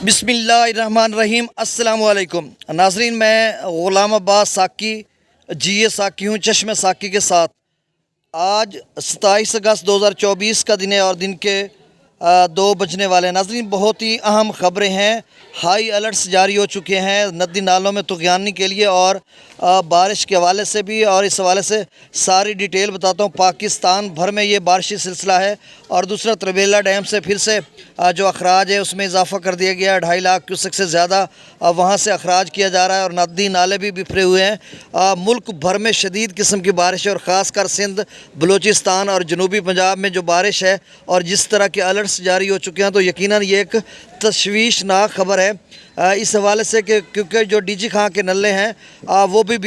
بسم اللہ الرحمن الرحیم۔ السلام علیکم ناظرین، میں غلام عباس ساکی جی ساکی ہوں چشمہ ساکی کے ساتھ۔ آج 27 اگست 2024 کا دن ہے اور دن کے 2 بجنے والے ہیں۔ ناظرین، بہت ہی اہم خبریں ہیں۔ ہائی الرٹس جاری ہو چکے ہیں ندی نالوں میں طغیانی کے لیے اور بارش کے حوالے سے بھی، اور اس حوالے سے ساری ڈیٹیل بتاتا ہوں۔ پاکستان بھر میں یہ بارشی سلسلہ ہے اور دوسرا تربیلا ڈیم سے پھر سے جو اخراج ہے اس میں اضافہ کر دیا گیا ہے۔ 2.5 لاکھ کیوسک سے زیادہ وہاں سے اخراج کیا جا رہا ہے اور ندی نالے بھی بفرے ہوئے ہیں۔ ملک بھر میں شدید قسم کی بارش ہے اور خاص کر سندھ، بلوچستان اور جنوبی پنجاب میں جو بارش ہے اور جس طرح کے الرٹس جاری ہو چکے ہیں تو یقیناً یہ ایک تشویشناک خبر ہے اس حوالے سے کہ کیونکہ جو ڈی جی خان کے نلے ہیں وہ بھی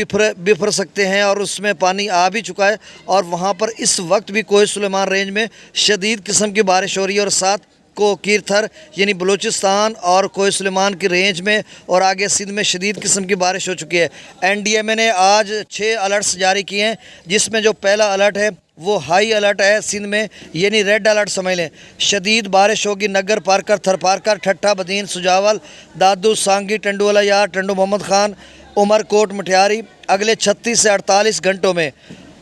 بفر سکتے ہیں اور اس میں پانی آ بھی چکا ہے، اور وہاں پر اس وقت بھی کوہ سلیمان رینج میں شدید قسم کی بارش ہو رہی ہے اور ساتھ کو کیرتھر یعنی بلوچستان اور کوہ سلیمان کی رینج میں اور آگے سندھ میں شدید قسم کی بارش ہو چکی ہے۔ این ڈی ایم اے نے آج 6 الرٹس جاری کیے ہیں، جس میں جو پہلا الرٹ ہے وہ ہائی الرٹ ہے سندھ میں، یعنی ریڈ الرٹ سمجھ لیں۔ شدید بارش ہوگی نگر پارکر، تھر پارکر، ٹھٹھا بدین، سجاول، دادو، سانگی، ٹنڈوالا یار، ٹنڈو محمد خان، عمر کوٹ، مٹھیاری اگلے 36 سے 48 گھنٹوں میں۔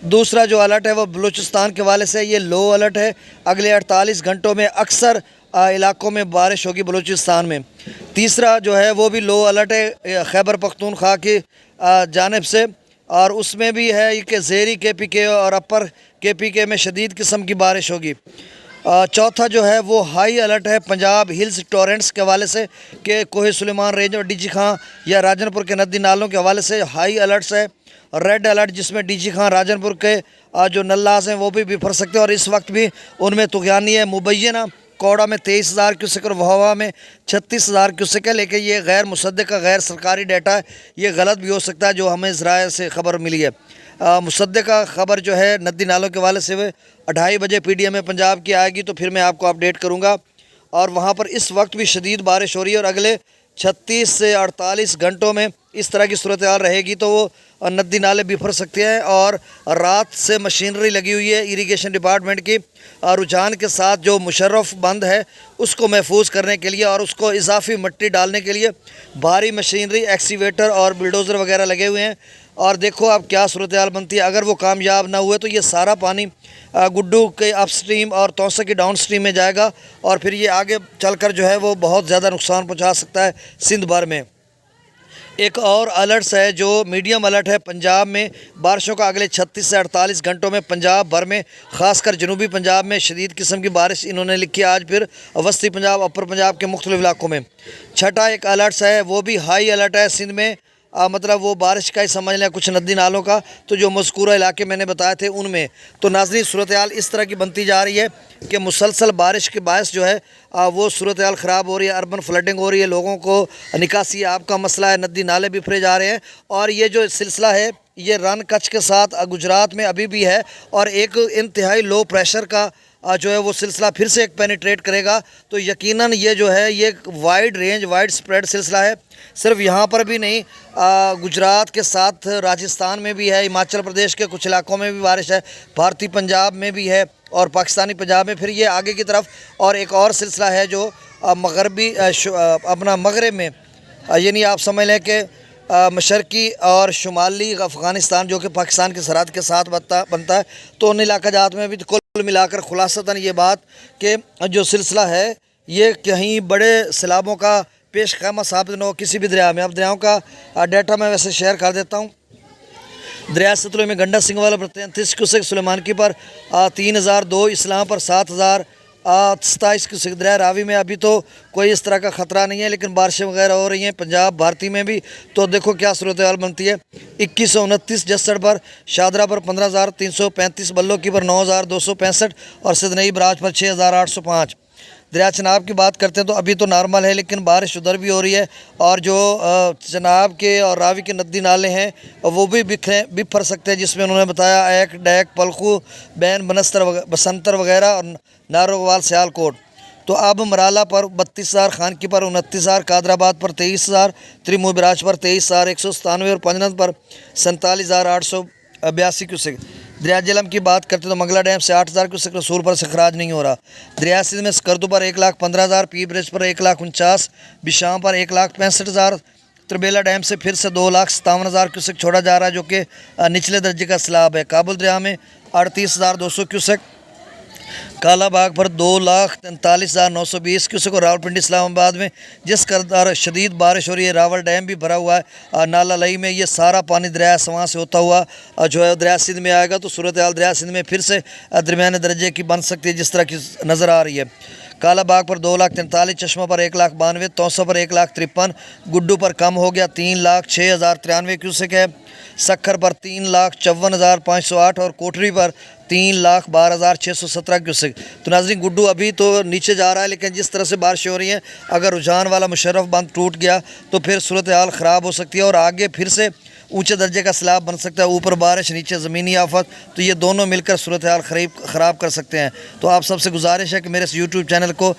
دوسرا جو الرٹ ہے وہ بلوچستان کے حوالے سے یہ لو الرٹ ہے، اگلے 48 گھنٹوں میں اکثر علاقوں میں بارش ہوگی بلوچستان میں۔ تیسرا جو ہے وہ بھی لو الرٹ ہے خیبر پختونخوا کی جانب سے، اور اس میں بھی ہے کہ زیری کے پی کے اور اپر کے پی کے میں شدید قسم کی بارش ہوگی۔ چوتھا جو ہے وہ ہائی الرٹ ہے پنجاب ہلز ٹورنٹس کے حوالے سے کہ کوہ سلیمان رینج اور ڈی جی خان یا راجن پور کے ندی نالوں کے حوالے سے ہائی الرٹس ہے۔ ریڈ الرٹ جس میں ڈی جی خان، راجن پور کے جو نلاز ہیں وہ بھی بفر سکتے ہیں اور اس وقت بھی ان میں طغیانی ہے۔ مبینہ کوڑا میں 23,000 کیوسک اور وہوا میں 36,000 کیوسک ہے، لیکن یہ غیر مصدقہ غیر سرکاری ڈیٹا ہے، یہ غلط بھی ہو سکتا ہے جو ہمیں ذرائع سے خبر ملی ہے۔ مصدقہ خبر جو ہے ندی نالوں کے حوالے سے وہ 2:30 بجے پی ڈی ایم پنجاب کی آئے گی تو پھر میں آپ کو اپڈیٹ کروں گا، اور وہاں پر اس وقت بھی شدید بارش ہو رہی ہے اور اگلے 36 سے 48 گھنٹوں میں اس طرح کی صورتحال رہے گی تو وہ ندی نالے بفر سکتے ہیں۔ اور رات سے مشینری لگی ہوئی ہے اریگیشن ڈپارٹمنٹ کی رجحان کے ساتھ، جو مشرف بند ہے اس کو محفوظ کرنے کے لیے اور اس کو اضافی مٹی ڈالنے کے لیے بھاری مشینری، ایکسیویٹر اور بلڈوزر وغیرہ لگے ہوئے ہیں۔ اور دیکھو اب کیا صورتحال بنتی ہے۔ اگر وہ کامیاب نہ ہوئے تو یہ سارا پانی گڈو کے اپ سٹریم اور توسا کی ڈاؤن سٹریم میں جائے گا اور پھر یہ آگے چل کر جو ہے وہ بہت زیادہ نقصان پہنچا سکتا ہے سندھ بھر میں۔ ایک اور الرٹس ہے جو میڈیم الرٹ ہے پنجاب میں بارشوں کا اگلے 36 سے 48 گھنٹوں میں پنجاب بھر میں، خاص کر جنوبی پنجاب میں شدید قسم کی بارش انہوں نے لکھی آج پھر وسطی پنجاب، اپر پنجاب کے مختلف علاقوں میں۔ چھٹا ایک الرٹس ہے وہ بھی ہائی الرٹ ہے سندھ میں، مطلب وہ بارش کا ہی سمجھ لیں کچھ ندی نالوں کا، تو جو مذکورہ علاقے میں نے بتائے تھے ان میں۔ تو ناظرین، صورتحال اس طرح کی بنتی جا رہی ہے کہ مسلسل بارش کے باعث جو ہے وہ صورتحال خراب ہو رہی ہے، اربن فلڈنگ ہو رہی ہے، لوگوں کو نکاسی آب کا مسئلہ ہے، ندی نالے بفرے جا رہے ہیں، اور یہ جو سلسلہ ہے یہ رن کچھ کے ساتھ گجرات میں ابھی بھی ہے، اور ایک انتہائی لو پریشر کا جو ہے وہ سلسلہ پھر سے ایک پینیٹریٹ کرے گا۔ تو یقیناً یہ جو ہے یہ ایک وائڈ رینج وائڈ سپریڈ سلسلہ ہے، صرف یہاں پر بھی نہیں، گجرات کے ساتھ راجستھان میں بھی ہے، ہماچل پردیش کے کچھ علاقوں میں بھی بارش ہے، بھارتی پنجاب میں بھی ہے اور پاکستانی پنجاب میں، پھر یہ آگے کی طرف اور ایک اور سلسلہ ہے جو مغربی اپنا مغرب میں، یعنی آپ سمجھ لیں کہ مشرقی اور شمالی افغانستان جو کہ پاکستان کی سرحد کے ساتھ بنتا ہے، تو ان علاقہ جات میں بھی کل ملا کر خلاصتاً یہ بات کہ جو سلسلہ ہے یہ کہیں بڑے سیلابوں کا پیش خیمہ ثابت نہ ہو کسی بھی دریا میں۔ اب دریاؤں کا ڈیٹا میں ویسے شیئر کر دیتا ہوں۔ دریا ستلج میں گنڈا سنگھ پر 33 کیوسک، سلیمانکی پر 3,002، اسلام پر 7,027 کیوسک۔ دریا راوی میں ابھی تو کوئی اس طرح کا خطرہ نہیں ہے لیکن بارشیں وغیرہ ہو رہی ہیں پنجاب بھارتی میں بھی، تو دیکھو کیا صورتحال بنتی ہے۔ 2129 جسڑ پر، شادرہ پر 15,335، بلوکی پر 9,265 اور سدنئی براج پر 6,805۔ دریا چناب کی بات کرتے ہیں تو ابھی تو نارمل ہے لیکن بارش ادھر بھی ہو رہی ہے، اور جو چناب کے اور راوی کے ندی نالے ہیں وہ بھی بفر سکتے ہیں، جس میں انہوں نے بتایا ایک، ڈیک، پلخو، بین، بسنتر وغیرہ اور ناروگوال، سیال کوٹ۔ تو اب مرالہ پر 32,000، خانکی پر 29,000، قادر آباد پر 23,000، تریمو براج پر 23,197 اور پنجنت پر 47,882 کیوسک۔ دریا جہلم کی بات کرتے تو منگلا ڈیم سے 8,000 کیوسک رسول پر سے خراج نہیں ہو رہا۔ دریا سندھ میں سکردو پر 1,15,000، پی برج پر 1,49,000، بشام پر 1,65,000۔ تربیلا ڈیم سے پھر سے 2,57,000 کیوسک چھوڑا جا رہا ہے جو کہ نچلے درجے کا سیلاب ہے۔ کابل دریا میں 38,200 کیوسک، کالا باغ پر 2,43,920 کیوسک، اور راولپنڈی اسلام آباد میں جس قدر شدید بارش ہو رہی ہے راول ڈیم بھی بھرا ہوا ہے نالا لئی میں۔ یہ سارا پانی دریا سواں سے ہوتا ہوا جو ہے دریا سندھ میں آئے گا تو صورتحال دریا سندھ میں پھر سے درمیانے درجے کی بن سکتی ہے جس طرح کی نظر آ رہی ہے۔ کالا باغ پر 2,43,000، چشمہ پر 1,92,000، توسا پر 1,53,000، گڈو پر کم ہو گیا 3,06,093 کیوسک ہے، سکھر پر 3,54,508 اور کوٹری پر 3,12,617 کیوسک۔ تو ناظرین گڈو ابھی تو نیچے جا رہا ہے لیکن جس طرح سے بارشیں ہو رہی ہیں اگر رجحان والا مشرف بند ٹوٹ گیا تو پھر صورتحال خراب ہو سکتی ہے اور آگے پھر سے اونچے درجے کا سیلاب بن سکتا ہے، اوپر بارش نیچے زمینی آفت، تو یہ دونوں مل کر صورتحال خراب کر سکتے ہیں۔ تو آپ سب سے گزارش ہے کہ میرے اس یوٹیوب چینل کو